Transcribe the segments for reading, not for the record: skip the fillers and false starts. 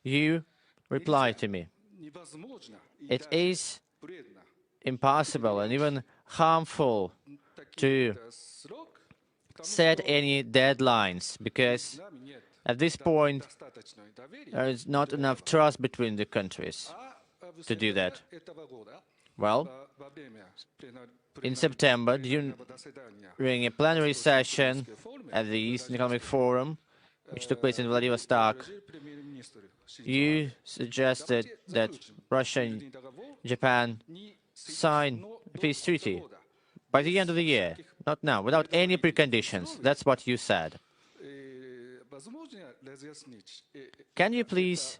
you reply to me. It is impossible and even harmful to set any deadlines because at this point there is not enough trust between the countries to do that. Well, in September, during a plenary session at the Eastern Economic Forum, which took place in Vladivostok, you suggested that Russia and Japan sign a peace treaty by the end of the year, not now, without any preconditions. That's what you said. Can you please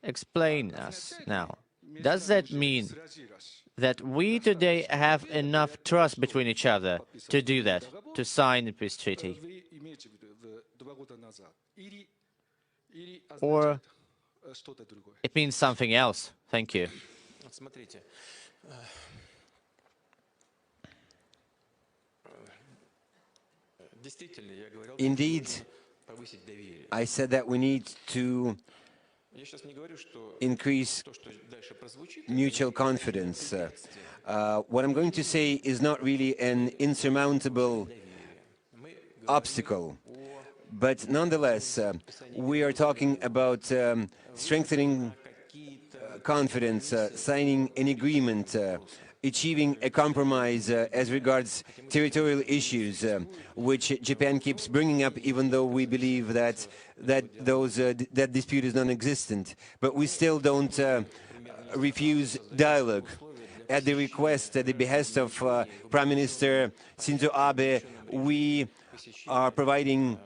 explain us now? Does that mean that we today have enough trust between each other to do that, to sign the peace treaty? Or it means something else? Thank you. Indeed, I said that we need to increase mutual confidence. What I'm going to say is not really an insurmountable obstacle, but nonetheless, we are talking about strengthening confidence, signing an agreement, achieving a compromise as regards territorial issues, which Japan keeps bringing up, even though we believe that that dispute is non-existent. But we still don't refuse dialogue. At the request, at the behest of Prime Minister Shinzo Abe, we are providing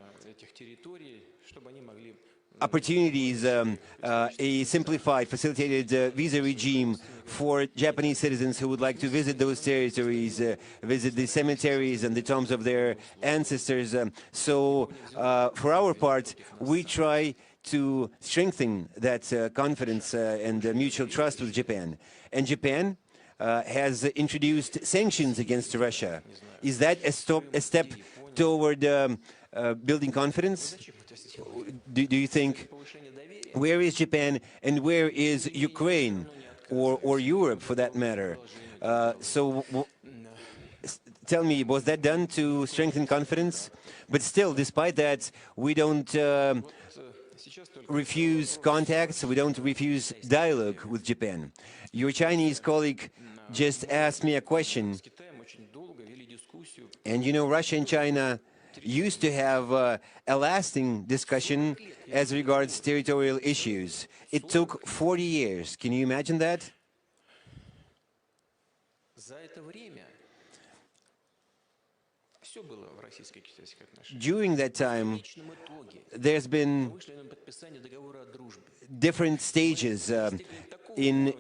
opportunities, a simplified, facilitated visa regime for Japanese citizens who would like to visit those territories, visit the cemeteries and the tombs of their ancestors. So, for our part, we try to strengthen that confidence and mutual trust with Japan. And Japan has introduced sanctions against Russia. Is that a step toward building confidence? Do you think, where is Japan and where is Ukraine, or Europe for that matter? Tell me, was that done to strengthen confidence? But still, despite that, we don't refuse contacts, we don't refuse dialogue with Japan. Your Chinese colleague just asked me a question, and you know, Russia and China used to have a lasting discussion as regards territorial issues. It took 40 years. Can you imagine that? During that time, there's been different stages in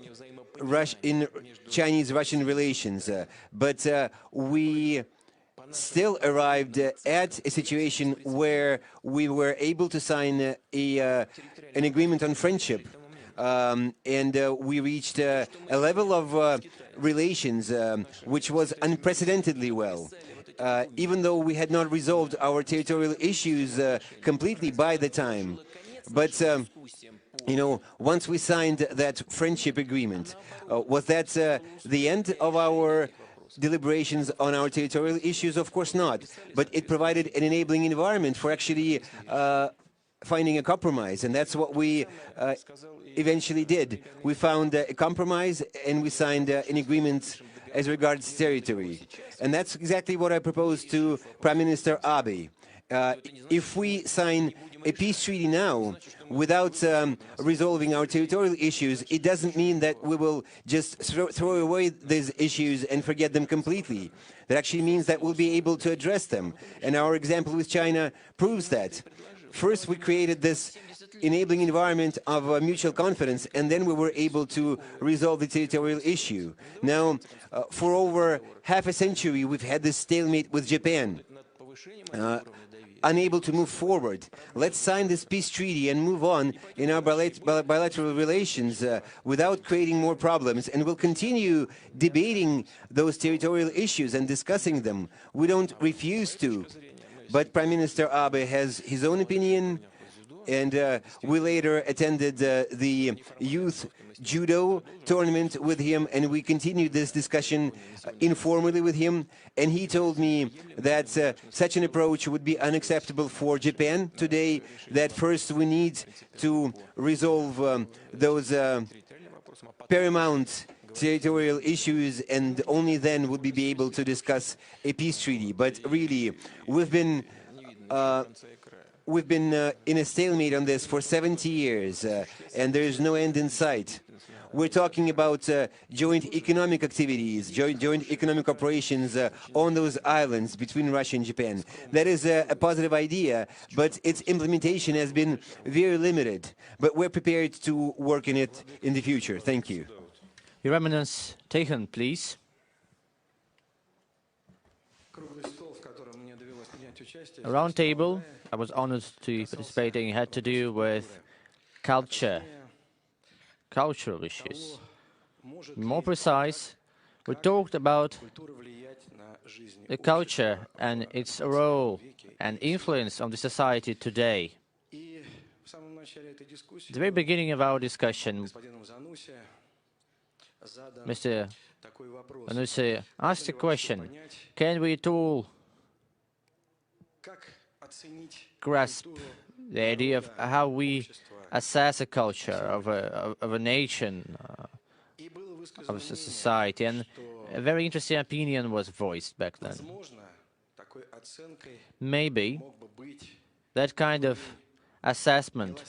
Chinese-Russian relations, but we still arrived at a situation where we were able to sign an agreement on friendship, and we reached a level of relations which was unprecedentedly well. Even though we had not resolved our territorial issues completely by the time. But, you know, once we signed that friendship agreement, was that the end of our deliberations on our territorial issues? Of course not. But it provided an enabling environment for actually finding a compromise. And that's what we eventually did. We found a compromise and we signed an agreement as regards territory. And that's exactly what I proposed to Prime Minister Abe. If we sign a peace treaty now without resolving our territorial issues, it doesn't mean that we will just throw away these issues and forget them completely. That actually means that we'll be able to address them. And our example with China proves that. First, we created this enabling environment of mutual confidence, and then we were able to resolve the territorial issue. Now, for over half a century, we've had this stalemate with Japan, unable to move forward. Let's sign this peace treaty and move on in our bilateral relations without creating more problems, and we'll continue debating those territorial issues and discussing them. We don't refuse to, but Prime Minister Abe has his own opinion. And we later attended the youth judo tournament with him, and we continued this discussion informally with him. And he told me that such an approach would be unacceptable for Japan today, that first we need to resolve those paramount territorial issues, and only then would we be able to discuss a peace treaty. But really, we've been in a stalemate on this for 70 years, and there is no end in sight. We're talking about joint economic activities, joint economic operations on those islands between Russia and Japan. That is a positive idea, but its implementation has been very limited. But we're prepared to work in it in the future. Thank you. Your Eminence, Tikhon, please. A round table I was honored to participate in had to do with culture, cultural issues. More precise, we talked about the culture and its role and influence on the society today. At the very beginning of our discussion, Mr. Anusi asked a question: can we at all grasp the idea of how we assess a culture of a nation, of a society? And a very interesting opinion was voiced back then. Maybe that kind of assessment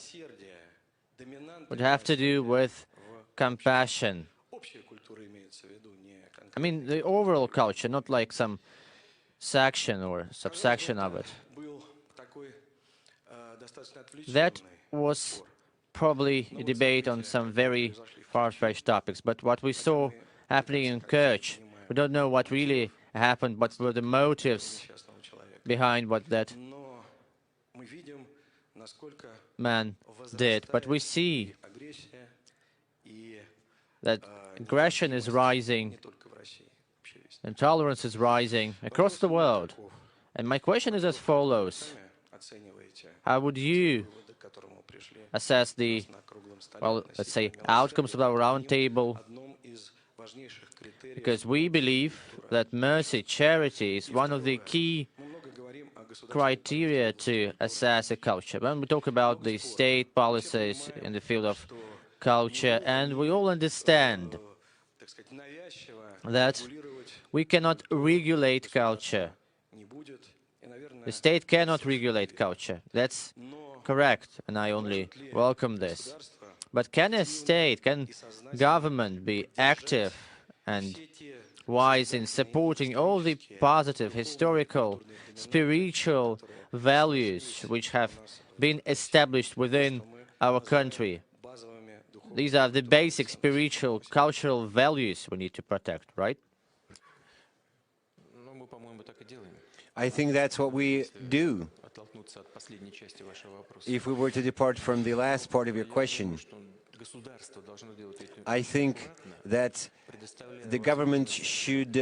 would have to do with compassion. I mean, the overall culture, not like some section or subsection of it. That was probably a debate on some very far-fetched topics, but what we saw happening in Kerch, we don't know what really happened, what were the motives behind what that man did. But we see that aggression is rising, intolerance is rising across the world. And my question is as follows: how would you assess the, well, let's say, outcomes of our roundtable? Because we believe that mercy, charity, is one of the key criteria to assess a culture. When we talk about the state policies in the field of culture, and we all understand that we cannot regulate culture. The state cannot regulate culture. That's correct, and I only welcome this. But can a state, can government be active and wise in supporting all the positive, historical, spiritual values which have been established within our country? These are the basic spiritual, cultural values we need to protect, right? I think that's what we do. If we were to depart from the last part of your question, I think that the government should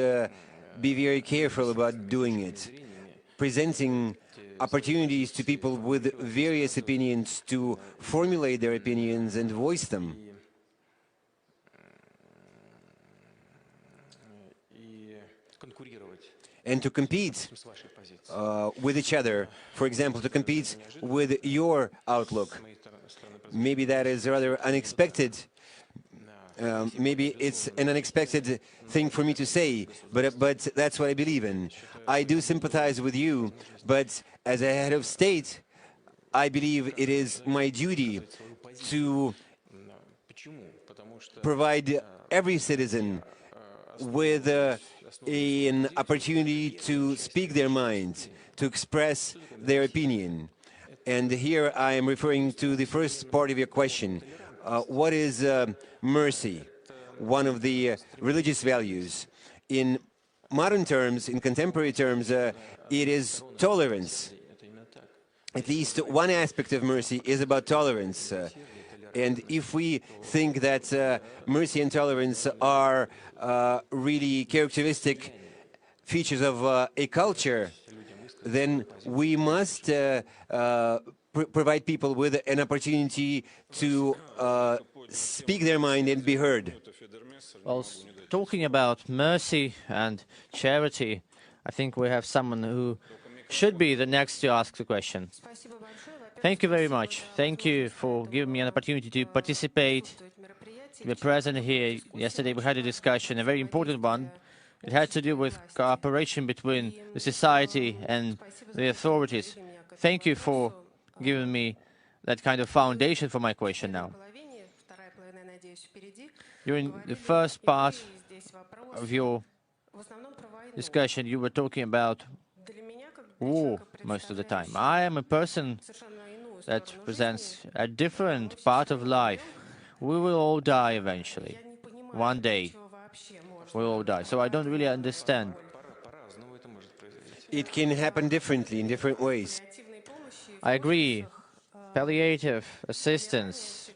be very careful about doing it, presenting opportunities to people with various opinions to formulate their opinions and voice them. And to compete with each other. For example, to compete with your outlook. Maybe that is rather unexpected. Maybe it's an unexpected thing for me to say, but that's what I believe in. I do sympathize with you, but as a head of state, I believe it is my duty to provide every citizen with an opportunity to speak their mind, to express their opinion. And here I am referring to the first part of your question. What is mercy? One of the religious values. In modern terms, in contemporary terms, it is tolerance. At least one aspect of mercy is about tolerance. And if we think that mercy and tolerance are really characteristic features of a culture, then we must provide people with an opportunity to speak their mind and be heard. Well, talking about mercy and charity, I think we have someone who should be the next to ask the question. Thank you very much. Thank you for giving me an opportunity to participate, to be present here. Yesterday we had a discussion, a very important one. It had to do with cooperation between the society and the authorities. Thank you for giving me that kind of foundation for my question now. During the first part of your discussion, you were talking about war most of the time. I am a person that presents a different part of life. We will all die eventually. One day, we'll all die. So I don't really understand. It can happen differently in different ways. I agree. Palliative assistance.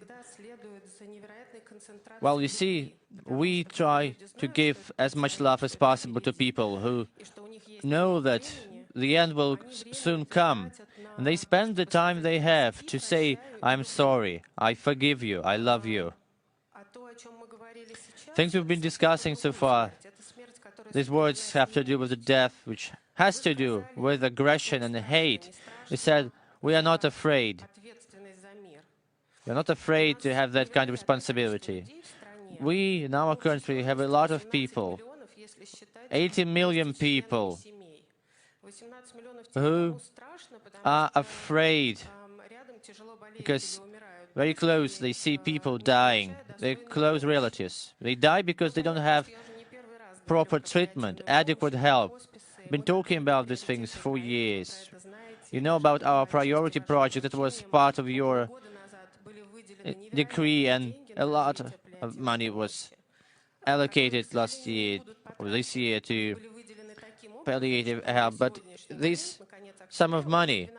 Well, you see, we try to give as much love as possible to people who know that the end will soon come. And they spend the time they have to say, I'm sorry, I forgive you, I love you. Things we've been discussing so far, these words have to do with the death, which has to do with aggression and hate. He said, we are not afraid. We're not afraid to have that kind of responsibility. We, in our country, have a lot of people, 80 million people, who are afraid because very close they see people dying, their close relatives. They die because they don't have proper treatment, adequate help. I've been talking about these things for years. You know about our priority project that was part of your decree, and a lot of money was allocated last year or this year to palliative help. But this sum of money,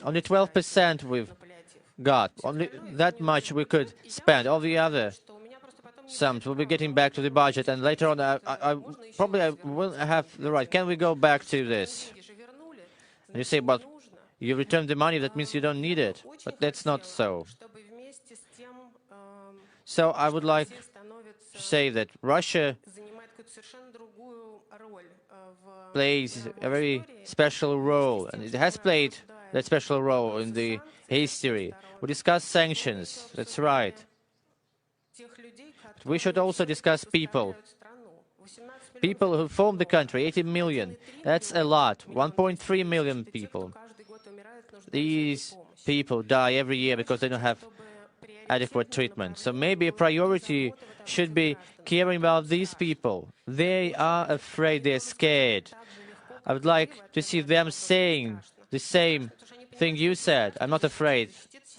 only 12% we've got. Only that much we could spend. All the other sums we'll be getting back to the budget, and later on I probably will have the right. Can we go back to this? And you say, but you return the money, that means you don't need it. But that's not so. So I would like to say that Russia plays a very special role, and it has played that special role in the history. We discuss sanctions, that's right. We should also discuss people. People who form the country, 80 million. That's a lot, 1.3 million people. These people die every year because they don't have adequate treatment. So maybe a priority should be caring about these people. They are afraid, they're scared. I would like to see them saying the same thing you said. I'm not afraid.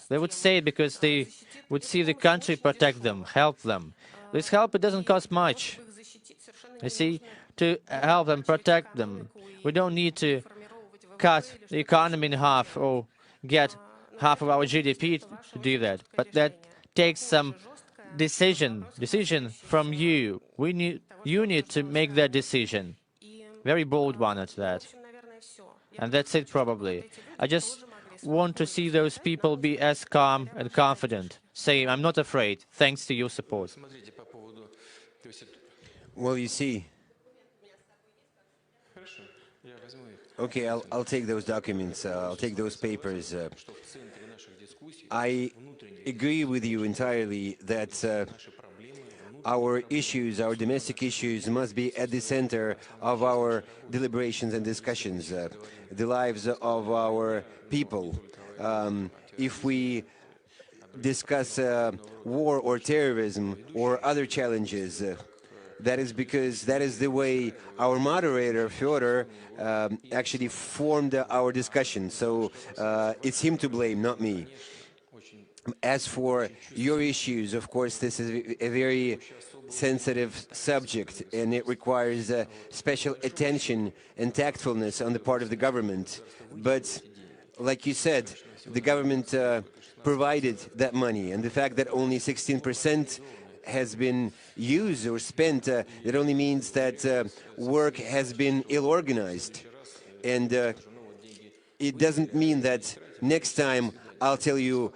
They would say it because they would see the country protect them, help them. This help, it doesn't cost much. You see, to help them, protect them, we don't need to cut the economy in half or get half of our GDP to do that. But that takes some decision from you. You need to make that decision. Very bold one at that. And that's it probably. I just want to see those people be as calm and confident, saying, I'm not afraid, thanks to your support. Well, you see. Okay, I'll take those documents, I'll take those papers. I agree with you entirely that our issues, our domestic issues, must be at the center of our deliberations and discussions, the lives of our people. If we discuss war or terrorism or other challenges, that is because that is the way our moderator, Fyodor, actually formed our discussion. So it's him to blame, not me. As for your issues, of course, this is a very sensitive subject, and it requires special attention and tactfulness on the part of the government. But, like you said, the government provided that money, and the fact that only 16% has been used or spent, it only means that work has been ill-organized. And it doesn't mean that next time I'll tell you,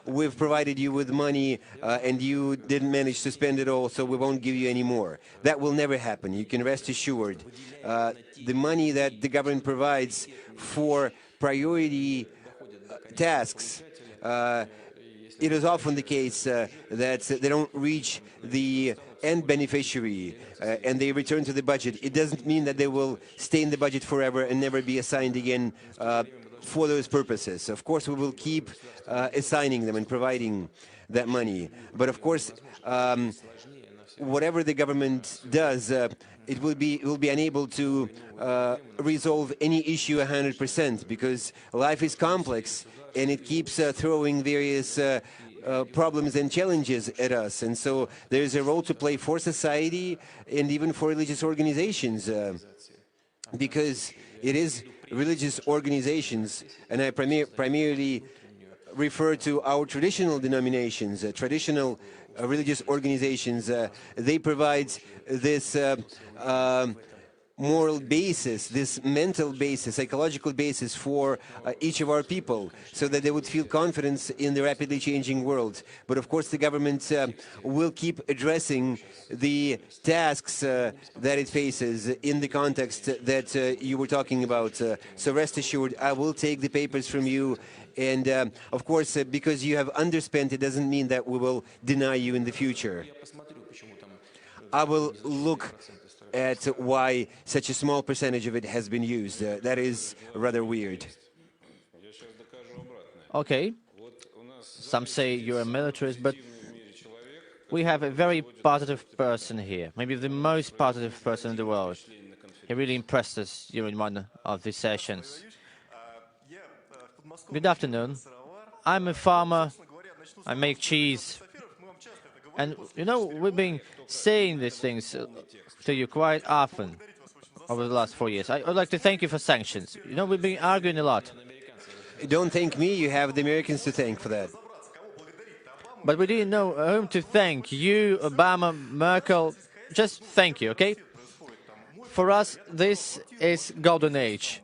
we've provided you with money and you didn't manage to spend it all, so we won't give you any more. That will never happen. You can rest assured. The money that the government provides for priority tasks, it is often the case that they don't reach the end beneficiary and they return to the budget. It doesn't mean that they will stay in the budget forever and never be assigned again for those purposes. Of course, we will keep assigning them and providing that money. But of course, whatever the government does, it will be unable to resolve any issue 100% because life is complex and it keeps throwing various problems and challenges at us. And so there's a role to play for society and even for religious organizations because it is religious organizations, and I primarily refer to our traditional denominations, traditional religious organizations. They provide this moral basis, this mental basis, psychological basis for each of our people so that they would feel confidence in the rapidly changing world. But of course the government will keep addressing the tasks that it faces in the context that you were talking about. So rest assured, I will take the papers from you. And of course, because you have underspent, it doesn't mean that we will deny you in the future. I will look at why such a small percentage of it has been used. That is rather weird. Okay. Some say you're a militarist, but we have a very positive person here, maybe the most positive person in the world. He really impressed us during one of these sessions. Good afternoon. I'm a farmer. I make cheese. And, we've been saying these things to you quite often over the last 4 years. I would like to thank you for sanctions. We've been arguing a lot. Don't thank me. You have the Americans to thank for that. But we didn't know whom to thank. You, Obama, Merkel. Just thank you, okay? For us, this is golden age.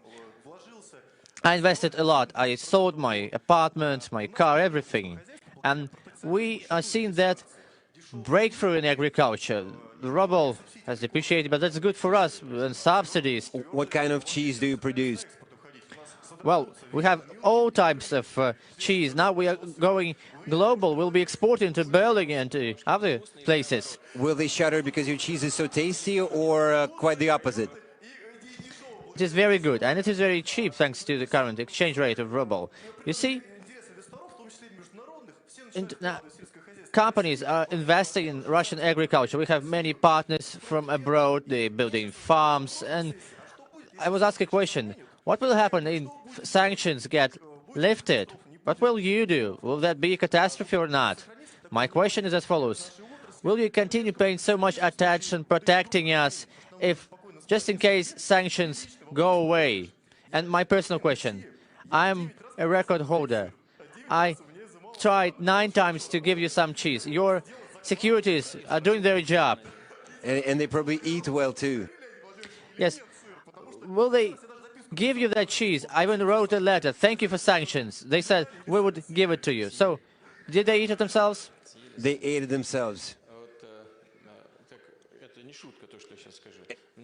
I invested a lot. I sold my apartment, my car, everything. And we are seeing that breakthrough in agriculture. The ruble has depreciated, but that's good for us, and subsidies. What kind of cheese do you produce? Well, we have all types of cheese. Now we are going global. We'll be exporting to Berlin and to other places. Will they shudder because your cheese is so tasty, or quite the opposite? It is very good, and it is very cheap thanks to the current exchange rate of ruble. You see, companies are investing in Russian agriculture. We have many partners from abroad. They're building farms. And I was asked a question. What will happen if sanctions get lifted? What will you do? Will that be a catastrophe or not? My question is as follows. Will you continue paying so much attention, protecting us, if just in case sanctions go away? And my personal question. I'm a record holder. I tried 9 times to give you some cheese. Your securities are doing their job. And they probably eat well, too. Yes. Will they give you that cheese? I even wrote a letter. Thank you for sanctions. They said we would give it to you. So, did they eat it themselves? They ate it themselves.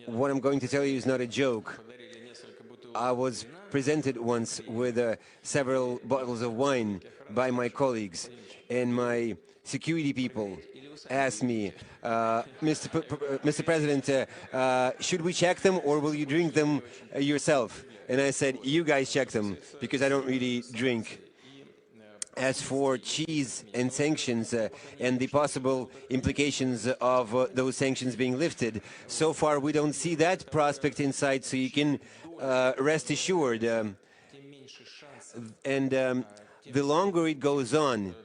What I'm going to tell you is not a joke. I was presented once with several bottles of wine by my colleagues, and my security people asked me, Mr. President, should we check them or will you drink them yourself? And I said, you guys check them, because I don't really drink. As for cheese and sanctions and the possible implications of those sanctions being lifted, so far we don't see that prospect in sight, so you can rest assured. The longer it goes on,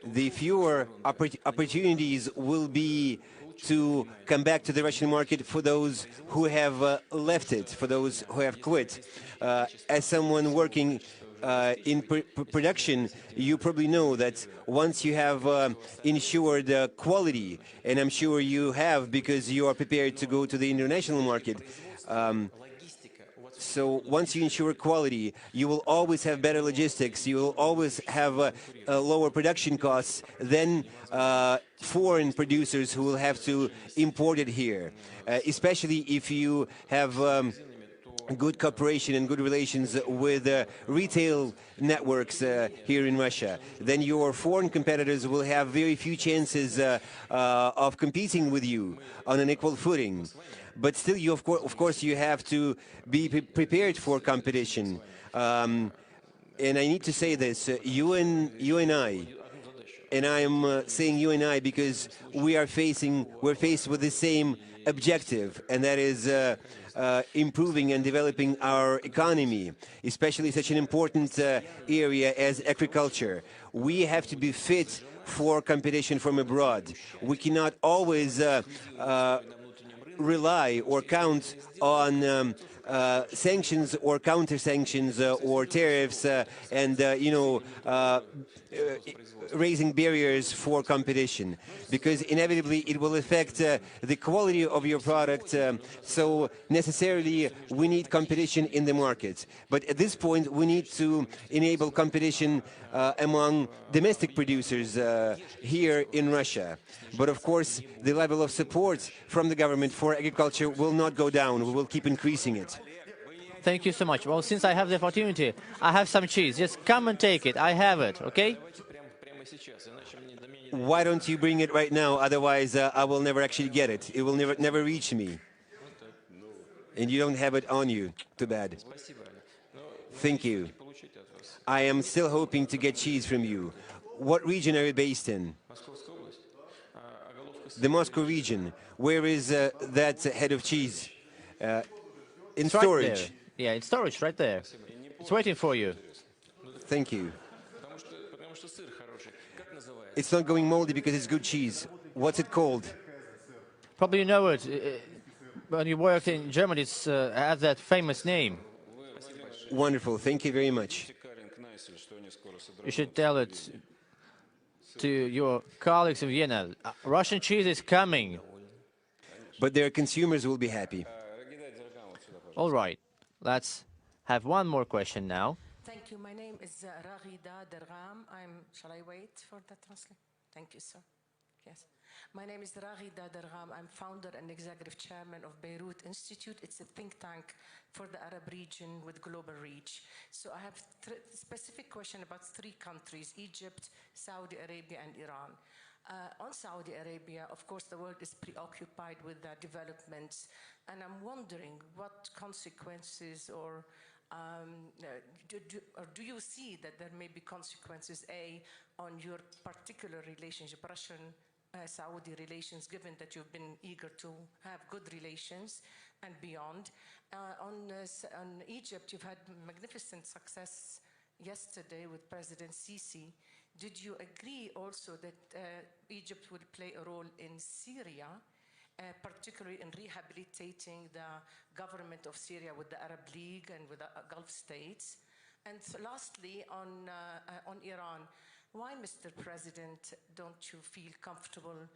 the fewer opportunities will be to come back to the Russian market for those who have left it, for those who have quit. As someone working in production, you probably know that once you have ensured quality, and I'm sure you have because you are prepared to go to the international market, So once you ensure quality, you will always have better logistics. You will always have lower production costs than foreign producers who will have to import it here, especially if you have good cooperation and good relations with retail networks here in Russia. Then your foreign competitors will have very few chances of competing with you on an equal footing. But still, you of course, you have to be prepared for competition. And I need to say this: you and I, and I'm saying you and I because we're faced with the same objective, and that is improving and developing our economy, especially such an important area as agriculture. We have to be fit for competition from abroad. We cannot always rely or count on sanctions or counter-sanctions or tariffs and, raising barriers for competition, because inevitably it will affect the quality of your product. So necessarily we need competition in the market. But at this point we need to enable competition among domestic producers here in Russia. But of course the level of support from the government for agriculture will not go down. We will keep increasing it. Thank you so much. Well, since I have the opportunity, I have some cheese. Just come and take it. I have it, okay? Why don't you bring it right now? Otherwise, I will never actually get it. It will never reach me. And you don't have it on you. Too bad. Thank you. I am still hoping to get cheese from you. What region are you based in? The Moscow region. Where is that head of cheese? In It's right storage. there. Yeah, in storage, right there. It's waiting for you. Thank you. It's not going moldy because it's good cheese. What's it called? Probably you know it. When you worked in Germany, it has that famous name. Wonderful. Thank you very much. You should tell it to your colleagues in Vienna. Russian cheese is coming. But their consumers will be happy. All right. Let's have one more question now. Thank you. My name is Raghida Dergham. Shall I wait for the translation? Thank you, sir. Yes. My name is Raghida Dergham. I'm founder and executive chairman of Beirut Institute. It's a think tank for the Arab region with global reach. So I have a specific question about three countries: Egypt, Saudi Arabia, and Iran. On Saudi Arabia, of course, the world is preoccupied with the developments, and I'm wondering what consequences or do you see that there may be consequences, A, on your particular relationship, Russian-Saudi relations, given that you've been eager to have good relations and beyond? On Egypt, you've had magnificent success yesterday with President Sisi. Did you agree also that Egypt will play a role in Syria, particularly in rehabilitating the government of Syria with the Arab League and with the Gulf states? And lastly, on Iran, why, Mr. President, don't you feel comfortable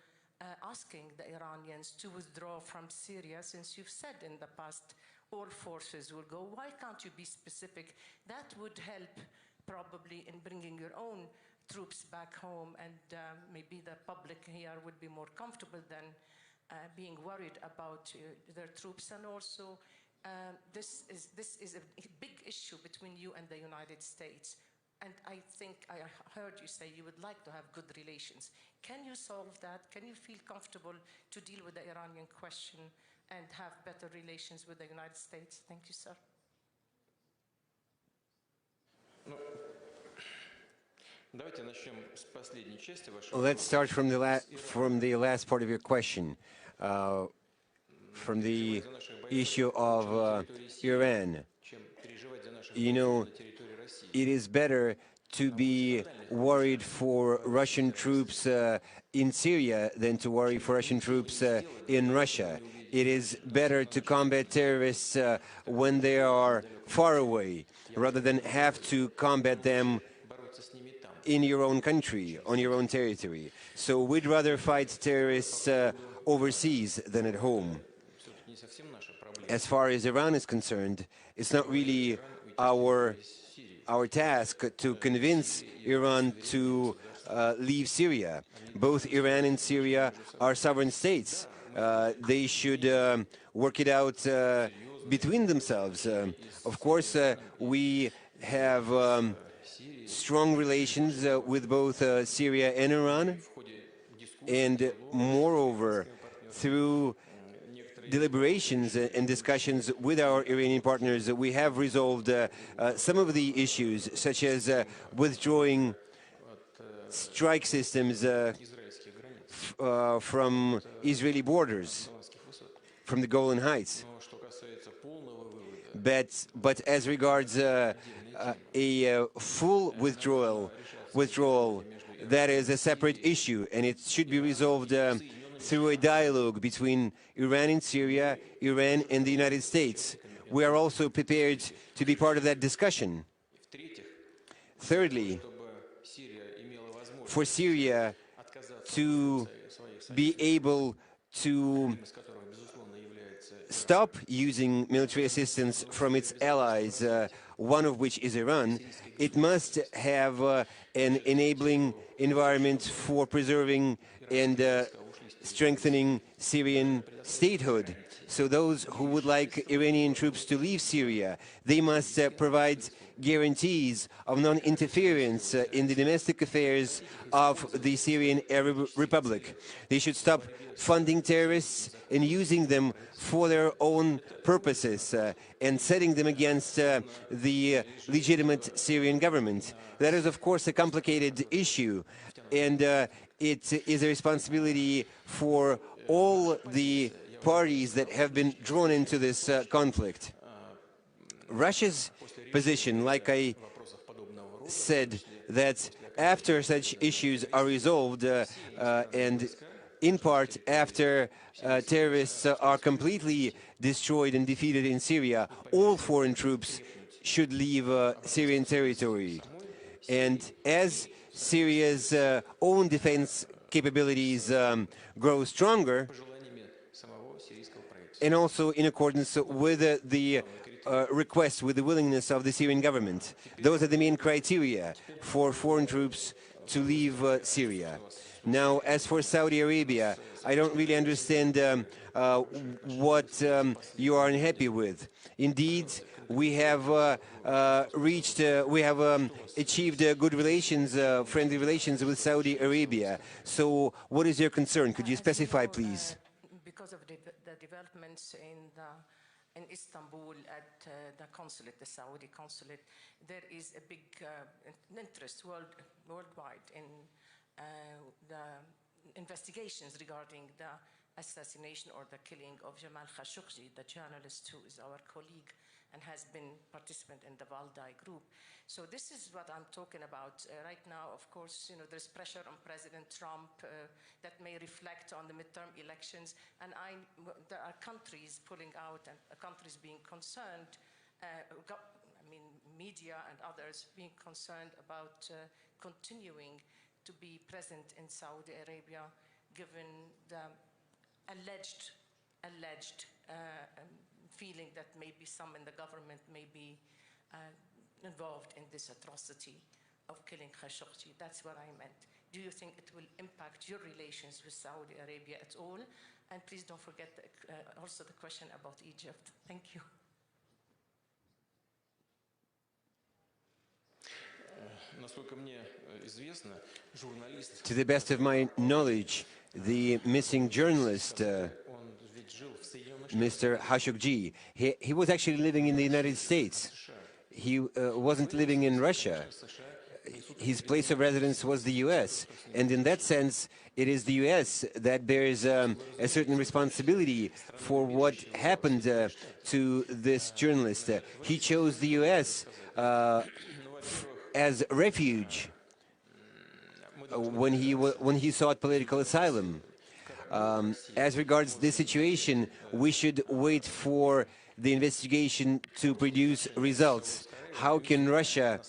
asking the Iranians to withdraw from Syria, since you've said in the past all forces will go? Why can't you be specific? That would help probably in bringing your own troops back home, and maybe the public here would be more comfortable than being worried about their troops. And also, this is a big issue between you and the United States. And I think I heard you say you would like to have good relations. Can you solve that? Can you feel comfortable to deal with the Iranian question and have better relations with the United States? Thank you, sir. Let's start from the last part of your question, from the issue of Iran. You know, it is better to be worried for Russian troops in Syria than to worry for Russian troops in Russia. It is better to combat terrorists when they are far away, rather than have to combat them in your own country, on your own territory. So we'd rather fight terrorists overseas than at home. As far as Iran is concerned, it's not really our task to convince Iran to leave Syria. Both Iran and Syria are sovereign states. They should work it out between themselves. Of course, we have strong relations with both Syria and Iran, and moreover, through deliberations and discussions with our Iranian partners, we have resolved some of the issues, such as withdrawing strike systems from Israeli borders, from the Golan Heights. But as regards a full withdrawal, that is a separate issue, and it should be resolved through a dialogue between Iran and Syria, Iran and the United States. We are also prepared to be part of that discussion. Thirdly, for Syria to be able to stop using military assistance from its allies, one of which is Iran, it must have an enabling environment for preserving and strengthening Syrian statehood. So those who would like Iranian troops to leave Syria, they must provide guarantees of non-interference in the domestic affairs of the Syrian Arab Republic. They should stop funding terrorists and using them for their own purposes and setting them against the legitimate Syrian government. That is, of course, a complicated issue, and it is a responsibility for all the parties that have been drawn into this conflict. Russia's position, like I said, that after such issues are resolved and in part after terrorists are completely destroyed and defeated in Syria, all foreign troops should leave Syrian territory. And as Syria's own defense capabilities grow stronger, and also in accordance with the request, with the willingness of the Syrian government. Those are the main criteria for foreign troops to leave Syria. Now, as for Saudi Arabia, I don't really understand what you are unhappy with. Indeed, we have achieved good relations, friendly relations with Saudi Arabia. So what is your concern? Could you specify, please? Because of the developments in Istanbul at the consulate, the Saudi consulate, there is a big interest worldwide in the investigations regarding the assassination or the killing of Jamal Khashoggi, the journalist who is our colleague and has been participant in the Valdai group. So this is what I'm talking about. Right now, of course, there's pressure on President Trump that may reflect on the midterm elections, and there are countries pulling out and countries being concerned, media and others being concerned about continuing to be present in Saudi Arabia, given the alleged feeling that maybe some in the government may be involved in this atrocity of killing Khashoggi. That's what I meant. Do you think it will impact your relations with Saudi Arabia at all? And please don't forget also the question about Egypt. Thank you. To the best of my knowledge, the missing journalist, Mr. Khashoggi, he was actually living in the United States. He wasn't living in Russia. His place of residence was the U.S. And in that sense, it is the U.S. that bears a certain responsibility for what happened to this journalist. He chose the U.S. As refuge when he sought political asylum. As regards this situation, we should wait for the investigation to produce results. How can Russia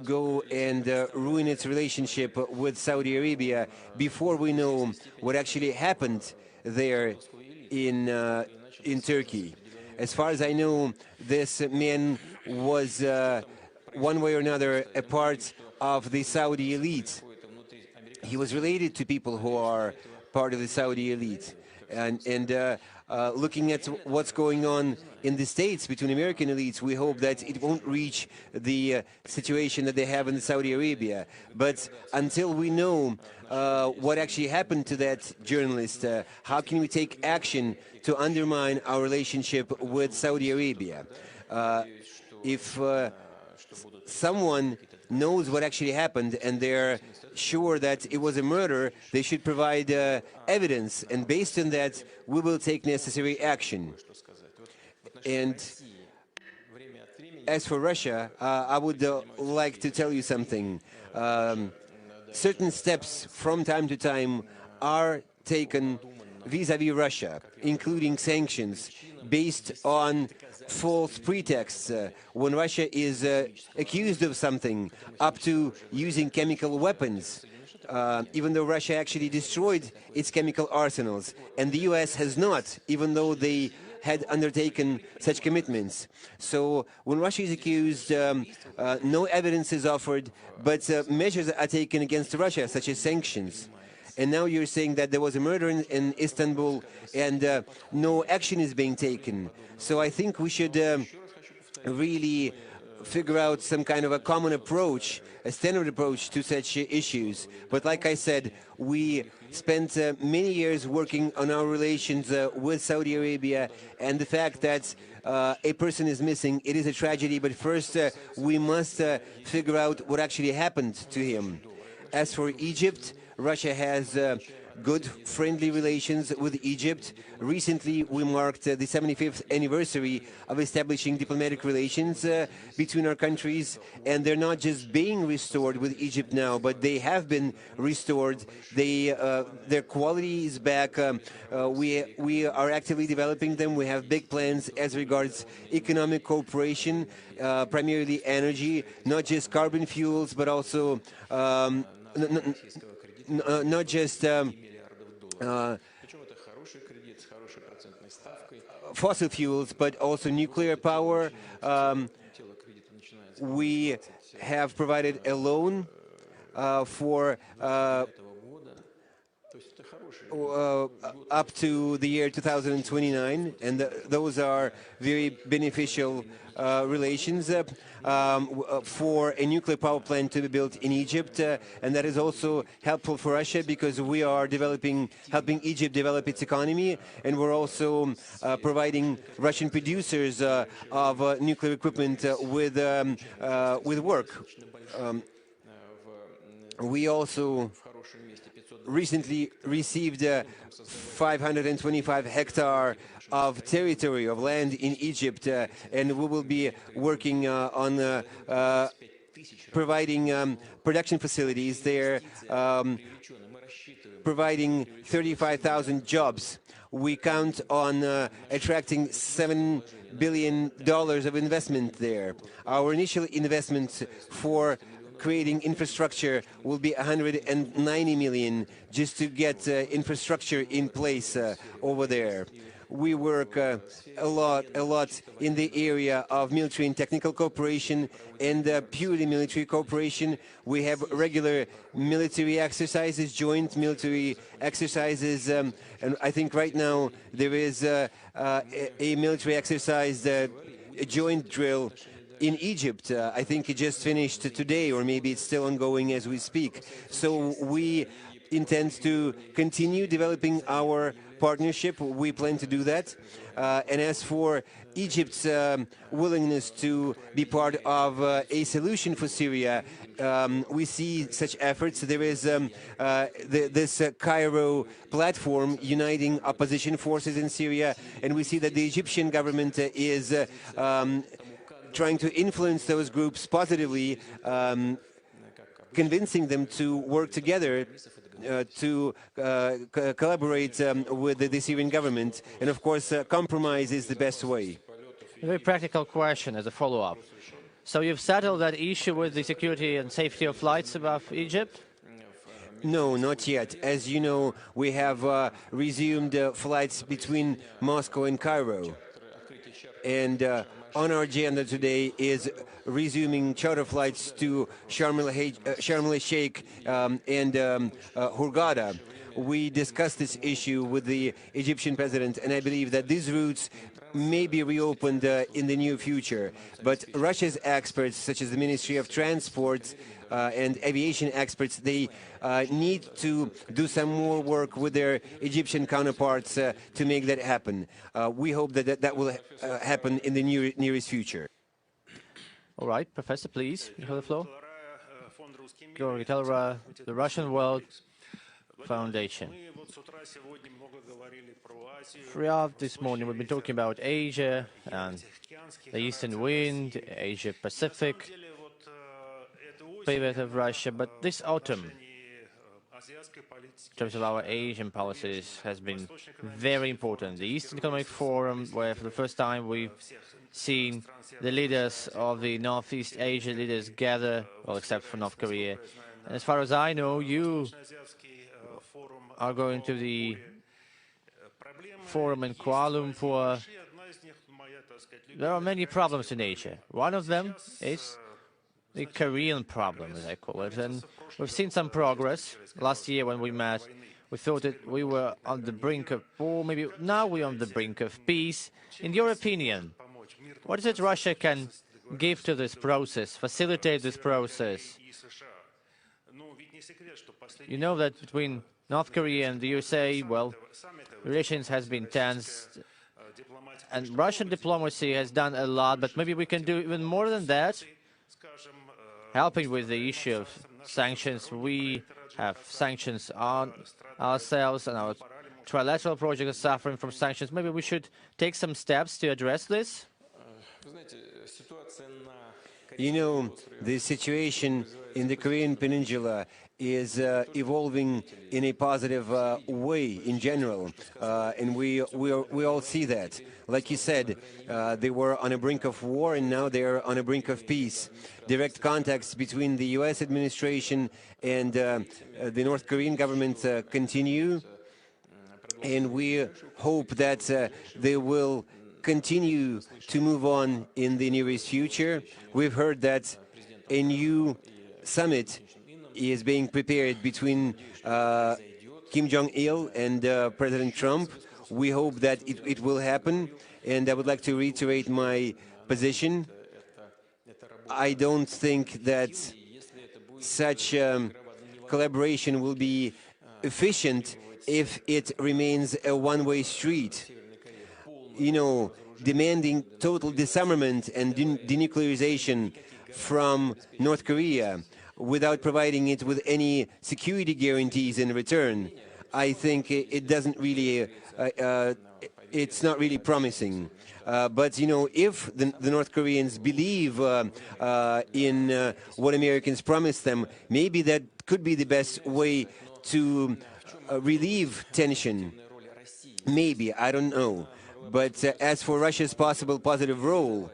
go and ruin its relationship with Saudi Arabia before we know what actually happened there in Turkey? As far as I know, this man was one way or another a part of the Saudi elite. He was related to people who are part of the Saudi elite. And looking at what's going on in the States between American elites, we hope that it won't reach the situation that they have in Saudi Arabia. But until we know what actually happened to that journalist, how can we take action to undermine our relationship with Saudi Arabia? If someone knows what actually happened and they're sure that it was a murder, they should provide evidence, and based on that, we will take necessary action. And as for Russia, I would like to tell you something. Certain steps from time to time are taken vis-à-vis Russia, including sanctions based on false pretexts. When Russia is accused of something, up to using chemical weapons, even though Russia actually destroyed its chemical arsenals, and the US has not, even though they had undertaken such commitments. So when Russia is accused, no evidence is offered, but measures are taken against Russia, such as sanctions. And now you're saying that there was a murder in Istanbul and no action is being taken. So I think we should really figure out some kind of a common approach, a standard approach to such issues. But like I said, we spent many years working on our relations with Saudi Arabia, and the fact that a person is missing, it is a tragedy, but first we must figure out what actually happened to him. As for Egypt, Russia has good, friendly relations with Egypt. Recently, we marked the 75th anniversary of establishing diplomatic relations between our countries, and they're not just being restored with Egypt now, but they have been restored. Their quality is back. We are actively developing them. We have big plans as regards economic cooperation, primarily energy, not just carbon fuels, but also not just fossil fuels, but also nuclear power. We have provided a loan for up to the year 2029, and those are very beneficial relations for a nuclear power plant to be built in Egypt, and that is also helpful for Russia because we are helping Egypt develop its economy, and we're also providing Russian producers of nuclear equipment with work. We also recently received 525 hectares of territory, of land in Egypt, and we will be working on providing production facilities there, providing 35,000 jobs. We count on attracting $7 billion of investment there. Our initial investment for creating infrastructure will be 190 million just to get infrastructure in place over there. We work a lot in the area of military and technical cooperation and purely military cooperation. We have regular military exercises, joint military exercises, and I think right now there is a military exercise, a joint drill in Egypt. I think it just finished today, or maybe it's still ongoing as we speak. So we intend to continue developing our partnership. We plan to do that. And as for Egypt's willingness to be part of a solution for Syria, we see such efforts. There is this Cairo platform uniting opposition forces in Syria, and we see that the Egyptian government is trying to influence those groups positively, convincing them to work together to collaborate with the Syrian government. And of course, compromise is the best way. A very practical question as a follow-up. So you've settled that issue with the security and safety of flights above Egypt? No, not yet. As you know, we have resumed flights between Moscow and Cairo. And on our agenda today is resuming charter flights to Sharm el-Sheikh and Hurghada. We discussed this issue with the Egyptian president, and I believe that these routes may be reopened in the near future. But Russia's experts, such as the Ministry of Transport and aviation experts, they need to do some more work with their Egyptian counterparts to make that happen. We hope that that will happen in the nearest future. All right, Professor, please, you have the floor. Georgi Telra, the Russian World Foundation. Throughout this morning, we've been talking about Asia and the Eastern Wind, Asia Pacific pivot of Russia, but this autumn, in terms of our Asian policies, has been very important. The Eastern Economic Forum, where for the first time we've seen the leaders of the Northeast Asia leaders gather, well, except for North Korea. And as far as I know, you are going to the forum in Kuala Lumpur. There are many problems in Asia. One of them is the Korean problem, as I call it. And we've seen some progress. Last year when we met, we thought that we were on the brink of war. Maybe now we're on the brink of peace. In your opinion, what is it Russia can give to this process, facilitate this process? You know that between North Korea and the USA, well, relations has been tense, and Russian diplomacy has done a lot, but maybe we can do even more than that, helping with the issue of sanctions. We have sanctions on ourselves, and our trilateral project is suffering from sanctions. Maybe we should take some steps to address this. You know, the situation in the Korean Peninsula is evolving in a positive way in general, and we all see that. Like you said, they were on a brink of war, and now they are on a brink of peace. Direct contacts between the U.S. administration and the North Korean government continue, and we hope that they will continue to move on in the nearest future. We've heard that a new summit is being prepared between Kim Jong-il and President Trump. We hope that it will happen, and I would like to reiterate my position. I don't think that such collaboration will be efficient if it remains a one-way street. You know, demanding total disarmament and denuclearization from North Korea without providing it with any security guarantees in return, I think it doesn't really, it's not really promising. But, you know, if the North Koreans believe in what Americans promised them, maybe that could be the best way to relieve tension. Maybe, I don't know. But as for Russia's possible positive role,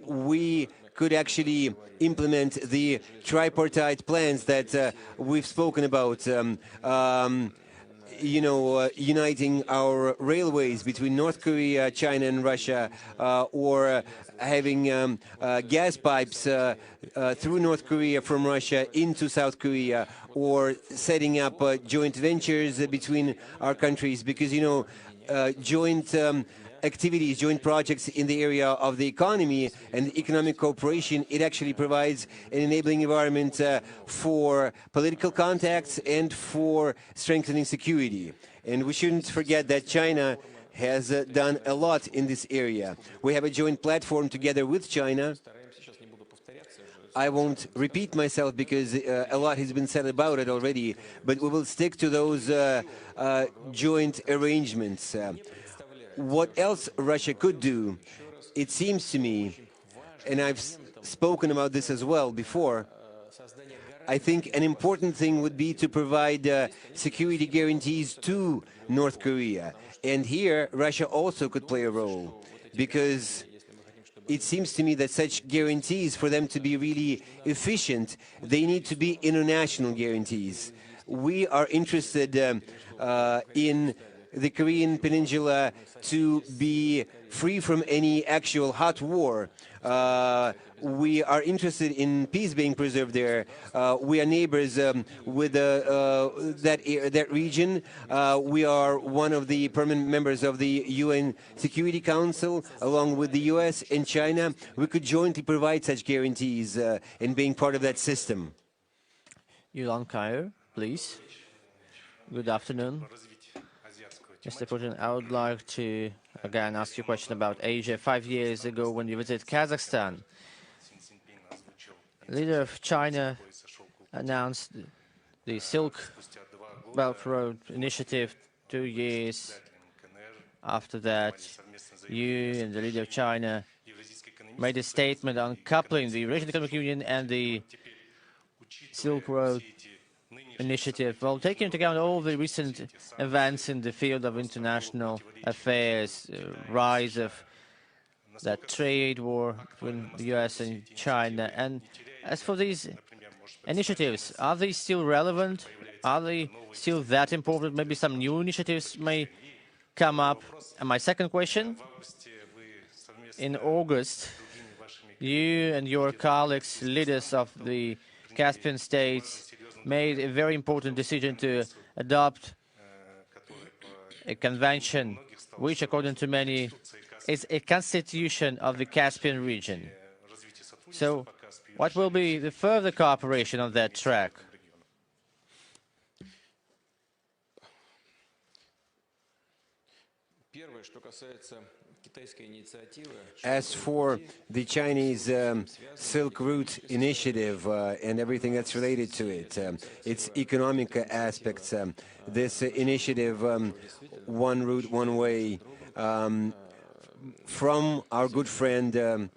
we could actually implement the tripartite plans that we've spoken about, you know, uniting our railways between North Korea, China, and Russia, or having gas pipes through North Korea from Russia into South Korea, or setting up joint ventures between our countries, because, you know, joint activities, joint projects in the area of the economy and economic cooperation, it actually provides an enabling environment for political contacts and for strengthening security. And we shouldn't forget that China has done a lot in this area. We have a joint platform together with China. I won't repeat myself because a lot has been said about it already, but we will stick to those joint arrangements. What else Russia could do, it seems to me, and I've spoken about this as well before, I think an important thing would be to provide security guarantees to North Korea. And here, Russia also could play a role, because it seems to me that such guarantees, for them to be really efficient, they need to be international guarantees. We are interested in the Korean Peninsula to be free from any actual hot war. We are interested in peace being preserved there. We are neighbors with that region. We are one of the permanent members of the UN Security Council, along with the US and China. We could jointly provide such guarantees in being part of that system. Yulan Kair, please. Good afternoon. Mr. Putin, I would like to again ask you a question about Asia. 5 years ago, when you visited Kazakhstan, the leader of China announced the Silk Belt Road initiative. 2 years after that, you and the leader of China made a statement on coupling the Eurasian Economic Union and the Silk Road initiative. Well, taking into account all the recent events in the field of international affairs, rise of that trade war between the US and China, and as for these initiatives, are they still relevant? Are they still that important? Maybe some new initiatives may come up. And my second question, in August, you and your colleagues, leaders of the Caspian states, made a very important decision to adopt a convention which, according to many, is a constitution of the Caspian region. So what will be the further cooperation on that track? As for the Chinese Silk Route initiative and everything that's related to it, its economic aspects, this initiative, One Route, One Way, from our good friend,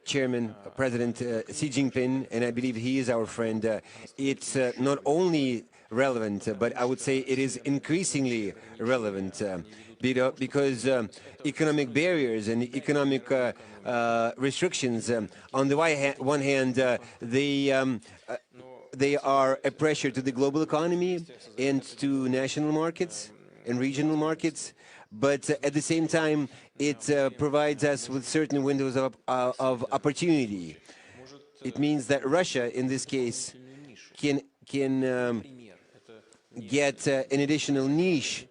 Chairman, President Xi Jinping, and I believe he is our friend, it's not only relevant, but I would say it is increasingly relevant. Because economic barriers and economic restrictions, on the one hand, they are a pressure to the global economy and to national markets and regional markets, but at the same time, it provides us with certain windows of opportunity. It means that Russia, in this case, can get an additional niche,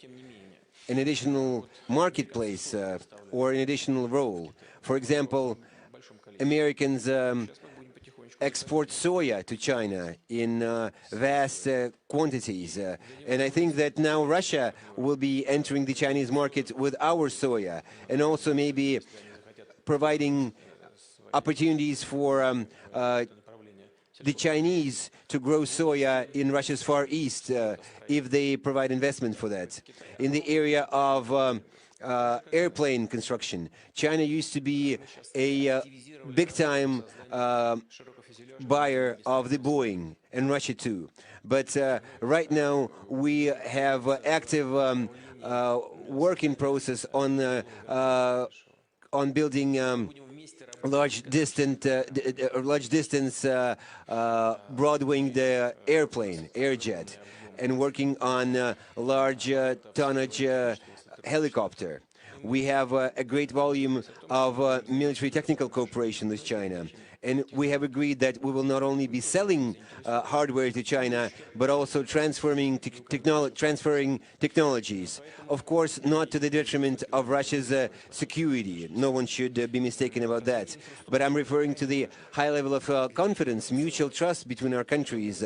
an additional marketplace, or an additional role. For example, Americans export soya to China in vast quantities. And I think that now Russia will be entering the Chinese market with our soya, and also maybe providing opportunities for the Chinese to grow soya in Russia's Far East if they provide investment for that. In the area of airplane construction, China used to be a big-time buyer of the Boeing, and Russia too. But right now we have active work in process on building large distance broad-winged airplane, airjet, and working on large tonnage helicopter. We have a great volume of military technical cooperation with China. And we have agreed that we will not only be selling hardware to China, but also transferring technologies. Of course, not to the detriment of Russia's security. No one should be mistaken about that. But I'm referring to the high level of confidence, mutual trust between our countries.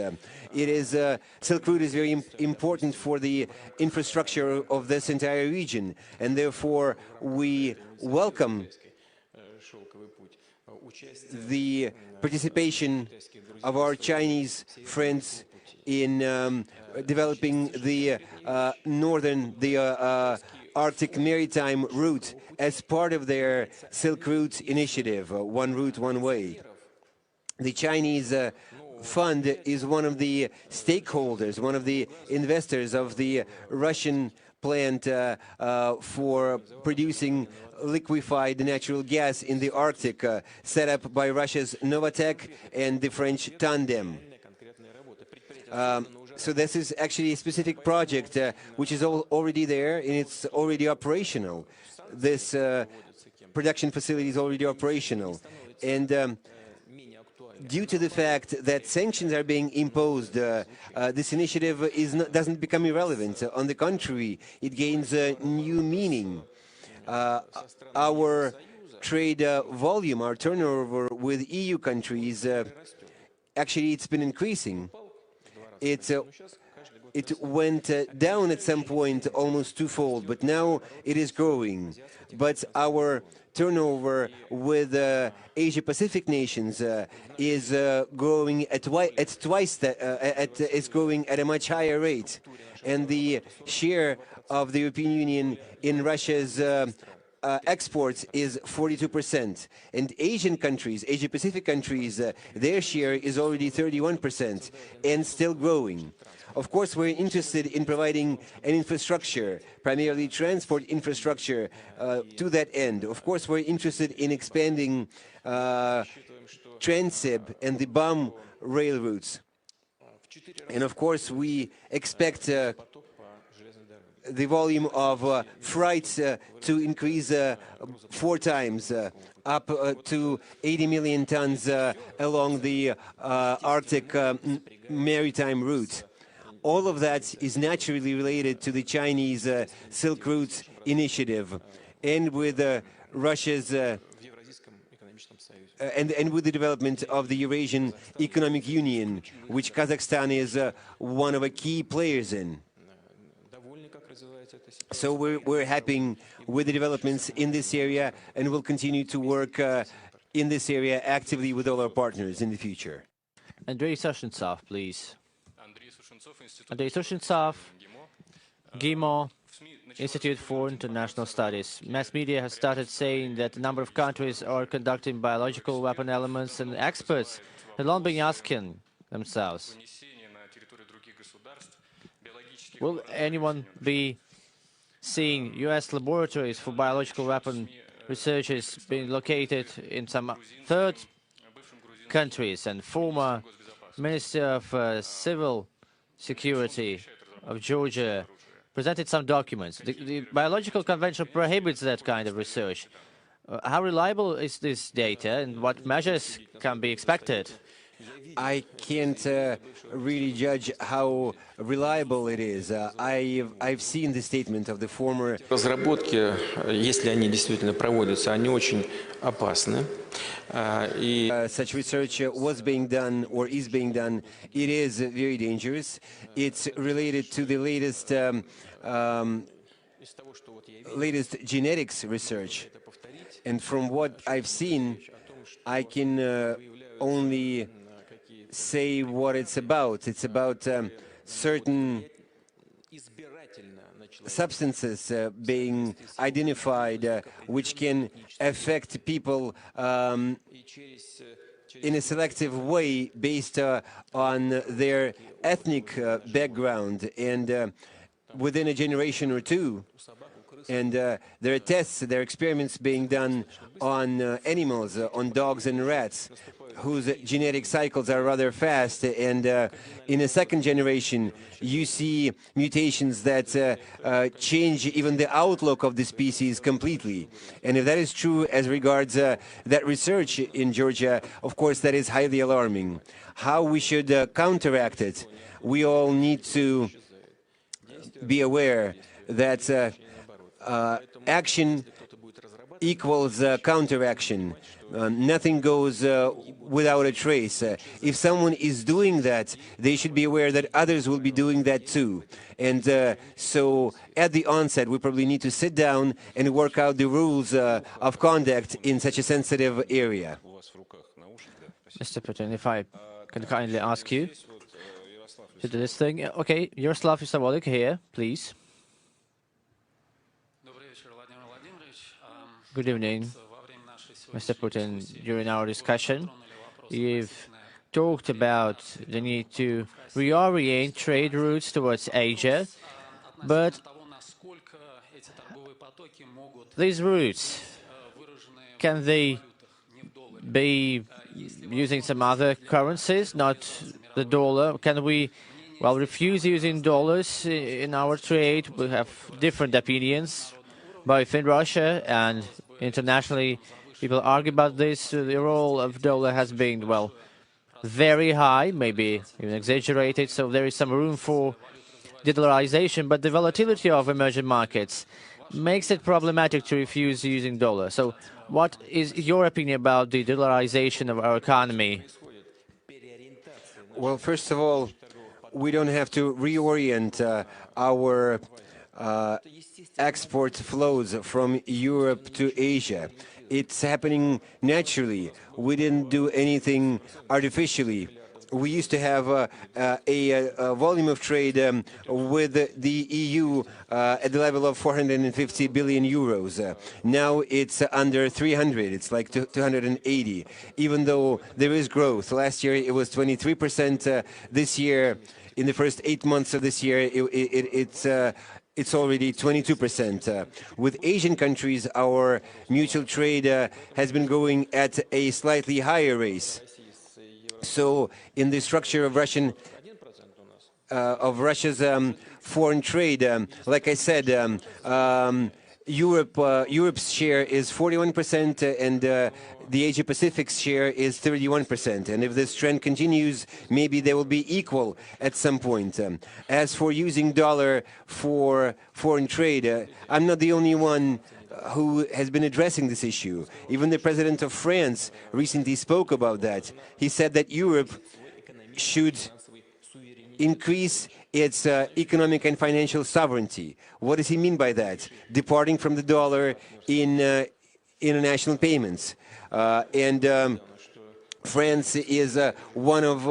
Silk Route is very important for the infrastructure of this entire region, and therefore we welcome the participation of our Chinese friends in developing the Arctic maritime route as part of their Silk Route initiative, One Route, One Way. The Chinese fund is one of the stakeholders, one of the investors of the Russian plant for producing liquefied natural gas in the Arctic, set up by Russia's Novatek and the French Tandem. So this is actually a specific project which is already there and it's already operational. This production facility is already operational. And due to the fact that sanctions are being imposed, this initiative doesn't become irrelevant. On the contrary, it gains new meaning. Our trade volume, our turnover with EU countries, actually it's been increasing. It went down at some point almost twofold, but now it is growing. But our turnover with Asia-Pacific nations is growing at twice that. Is growing at a much higher rate, and the share of the European Union in Russia's exports is 42%. And Asian countries, Asia-Pacific countries, their share is already 31% and still growing. Of course, we're interested in providing an infrastructure, primarily transport infrastructure, to that end. Of course, we're interested in expanding Transsib and the BAM rail routes. And of course, we expect the volume of freights to increase 4 times, up to 80 million tons along the Arctic maritime route. All of that is naturally related to the Chinese Silk Route initiative, and with Russia's and with the development of the Eurasian Economic Union, which Kazakhstan is one of the key players in. So we're happy with the developments in this area, and we'll continue to work in this area actively with all our partners in the future. Andrei Sushintsov, please. Andrei Sushintsov, GIMO, Institute for International Studies. Mass media has started saying that a number of countries are conducting biological weapon elements, and experts have long been asking themselves, will anyone be seeing U.S. laboratories for biological weapon researchers being located in some third countries? And former Minister of Civil Security of Georgia presented some documents. The Biological Convention prohibits that kind of research. How reliable is this data, and what measures can be expected? I can't really judge how reliable it is. I've seen the statement of the former. Разработки, если они действительно проводятся, они очень опасны. Such research was being done or is being done. It is very dangerous. It's related to the latest genetics research. And from what I've seen, I can only say what it's about. It's about certain substances being identified which can affect people in a selective way based on their ethnic background, and within a generation or two. And there are tests, there are experiments being done on animals, on dogs and rats, whose genetic cycles are rather fast. And in a second generation, you see mutations that change even the outlook of the species completely. And if that is true as regards that research in Georgia, of course, that is highly alarming. How we should counteract it? We all need to be aware that action equals counteraction. Nothing goes without a trace. If someone is doing that, they should be aware that others will be doing that too. And so at the onset, we probably need to sit down and work out the rules of conduct in such a sensitive area. Mr. Putin, if I can kindly ask you to do this thing. Okay, Yaroslav Sawolik here, please. Good evening, Mr. Putin. During our discussion, you've talked about the need to reorient trade routes towards Asia, but these routes, can they be using some other currencies, not the dollar? Can we, well, refuse using dollars in our trade? We have different opinions, both in Russia and internationally. People argue about this. The role of dollar has been, well, very high, maybe even exaggerated, so there is some room for de-dollarization, but the volatility of emerging markets makes it problematic to refuse using dollar. So what is your opinion about the dollarization of our economy? Well, first of all, we don't have to reorient our export flows from Europe to Asia. It's happening naturally. We didn't do anything artificially. We used to have a volume of trade with the EU at the level of 450 billion euros. Now it's under 300. It's like 280. Even though there is growth. Last year it was 23%. This year, in the first 8 months of this year, it's already 22%. With Asian countries, our mutual trade has been growing at a slightly higher rate. So, in the structure of Russia's foreign trade, like I said, Europe's share is 41%, and the Asia-Pacific's share is 31%. And if this trend continues, maybe they will be equal at some point. As for using dollar for foreign trade, I'm not the only one who has been addressing this issue. Even the president of France recently spoke about that. He said that Europe should increase its economic and financial sovereignty. What does he mean by that? Departing from the dollar in international payments. France is one of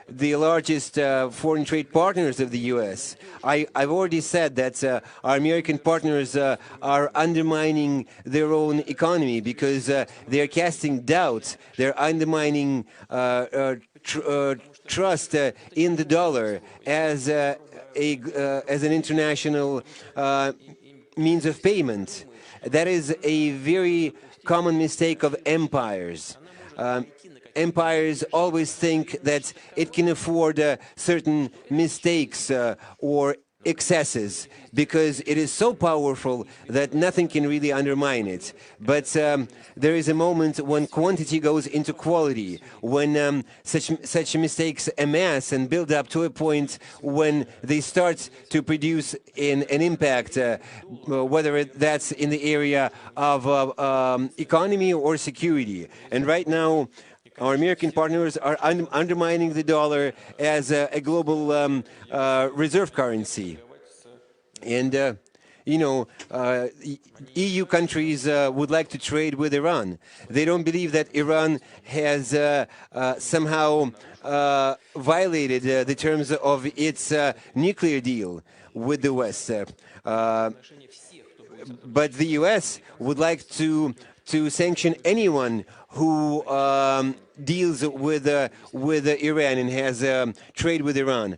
the largest foreign trade partners of the U.S. I've already said that our American partners are undermining their own economy because they're casting doubt. They're undermining trust in the dollar as an international means of payment. That is a very common mistake of empires. Empires always think that it can afford certain mistakes or excesses because it is so powerful that nothing can really undermine it. But there is a moment when quantity goes into quality, when such mistakes amass and build up to a point when they start to produce an impact, whether that's in the area of economy or security. And right now, our American partners are undermining the dollar as a global reserve currency. And, EU countries would like to trade with Iran. They don't believe that Iran has somehow violated the terms of its nuclear deal with the West. But the U.S. would like to sanction anyone who deals with Iran and has trade with Iran.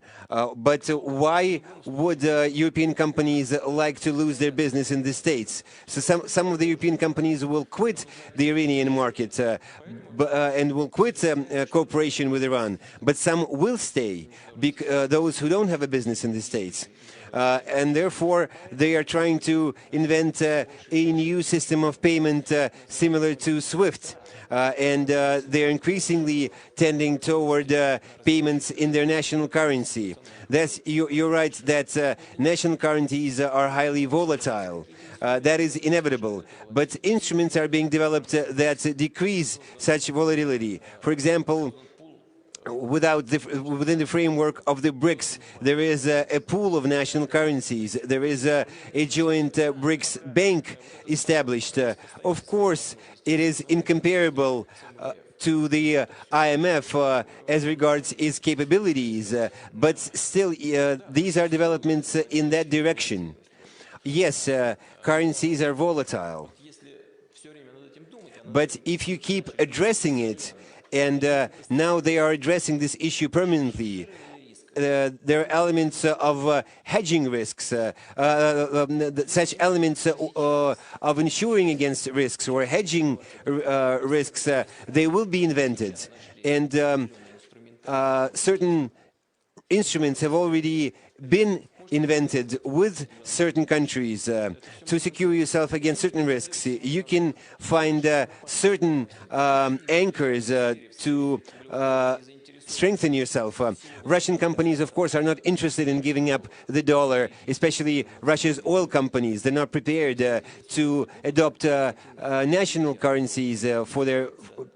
But why would European companies like to lose their business in the States? So some of the European companies will quit the Iranian market and will quit cooperation with Iran. But some will stay, those who don't have a business in the States. And therefore, they are trying to invent a new system of payment similar to SWIFT. And they're increasingly tending toward payments in their national currency. You're right that national currencies are highly volatile. That is inevitable. But instruments are being developed that decrease such volatility. For example, within the framework of the BRICS, there is a pool of national currencies. There is a joint BRICS bank established. Of course, it is incomparable to the IMF as regards its capabilities, but still, these are developments in that direction. Yes, currencies are volatile. But if you keep addressing it, and now they are addressing this issue permanently, there are elements of hedging risks, such elements of insuring against risks or hedging risks, they will be invented. And certain instruments have already been invented with certain countries to secure yourself against certain risks. You can find certain anchors to strengthen yourself. Russian companies, of course, are not interested in giving up the dollar, especially Russia's oil companies. They're not prepared to adopt national currencies for their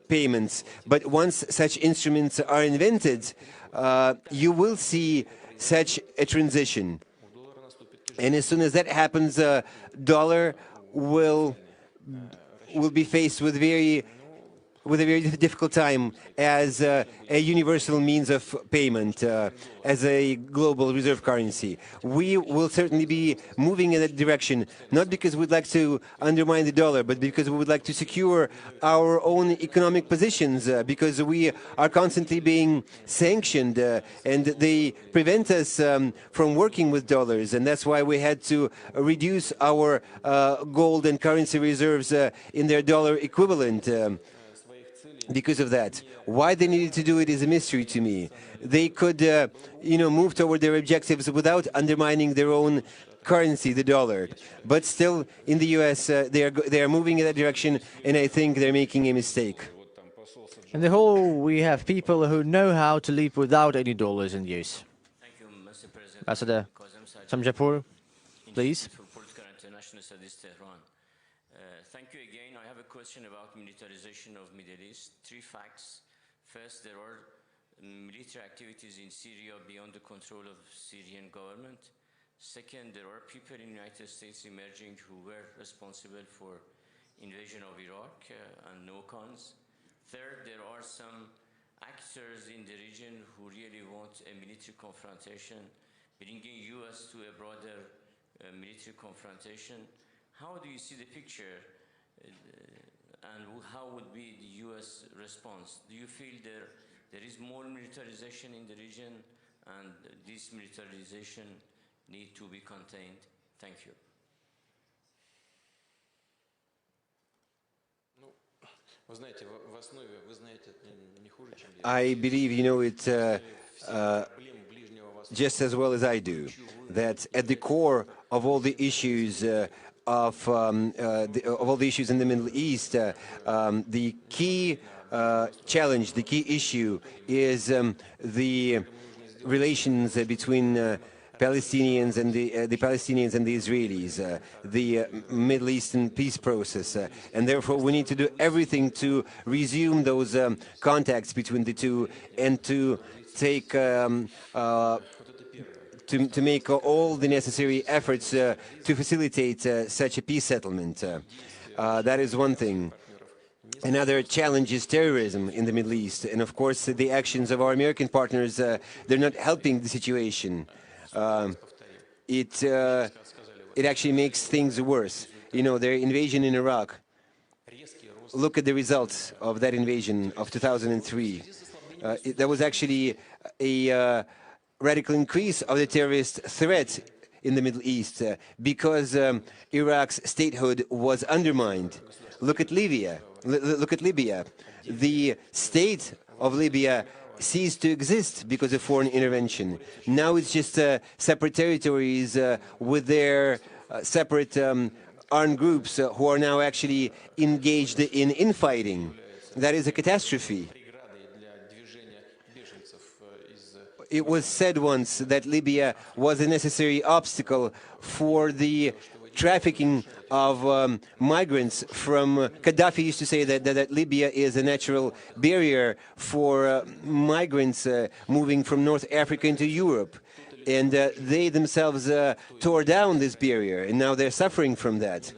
payments. But once such instruments are invented, you will see such a transition. And as soon as that happens, dollar will be faced with a very difficult time as a universal means of payment, as a global reserve currency. We will certainly be moving in that direction, not because we'd like to undermine the dollar, but because we would like to secure our own economic positions, because we are constantly being sanctioned, and they prevent us from working with dollars, and that's why we had to reduce our gold and currency reserves in their dollar equivalent. Because of that. Why they needed to do it is a mystery to me. They could, move toward their objectives without undermining their own currency, the dollar. But still, in the U.S., they are moving in that direction, and I think they're making a mistake. In the whole, we have people who know how to live without any dollars in use. Thank you, Mr. President. Ambassador Samjapur, please. Thank you again. I have a question about militarization of Middle East. 3 facts. First, there are military activities in Syria beyond the control of Syrian government. Second, there are people in the United States emerging who were responsible for invasion of Iraq and no cons. Third, there are some actors in the region who really want a military confrontation, bringing U.S. to a broader military confrontation. How do you see the picture, and how would be the U.S. response? Do you feel there is more militarization in the region, and this militarization need to be contained? Thank you. I believe you know it just as well as I do, that at the core of all the issues of all the issues in the Middle East, the key challenge, the key issue is the relations between Palestinians and the Palestinians and the Israelis, the Middle Eastern peace process, and therefore we need to do everything to resume those contacts between the two and to take to make all the necessary efforts to facilitate such a peace settlement. That is one thing. Another challenge is terrorism in the Middle East, and of course the actions of our American partners, they're not helping the situation. It actually makes things worse. You know, their invasion in Iraq. Look at the results of that invasion of 2003. There was actually a radical increase of the terrorist threat in the Middle East because Iraq's statehood was undermined. Look at Libya. Look at Libya. The state of Libya ceased to exist because of foreign intervention. Now it's just separate territories with their separate armed groups who are now actually engaged in infighting. That is a catastrophe. It was said once that Libya was a necessary obstacle for the trafficking of migrants from... Gaddafi used to say that Libya is a natural barrier for migrants moving from North Africa into Europe. And they themselves tore down this barrier, and now they're suffering from that.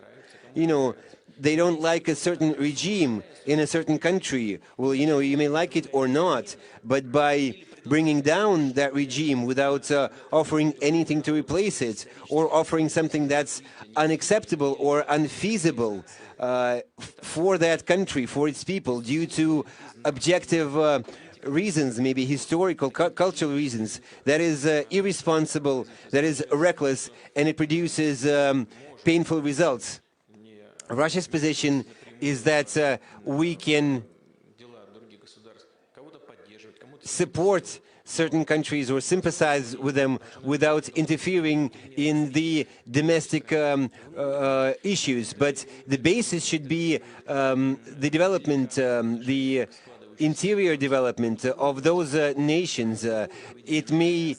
You know, they don't like a certain regime in a certain country. Well, you know, you may like it or not, but by bringing down that regime without offering anything to replace it, or offering something that's unacceptable or unfeasible for that country, for its people, due to objective reasons, maybe historical, cultural reasons, that is irresponsible, that is reckless, and it produces painful results. Russia's position is that we can support certain countries or sympathize with them without interfering in the domestic issues. But the basis should be the development, the interior development of those nations. It may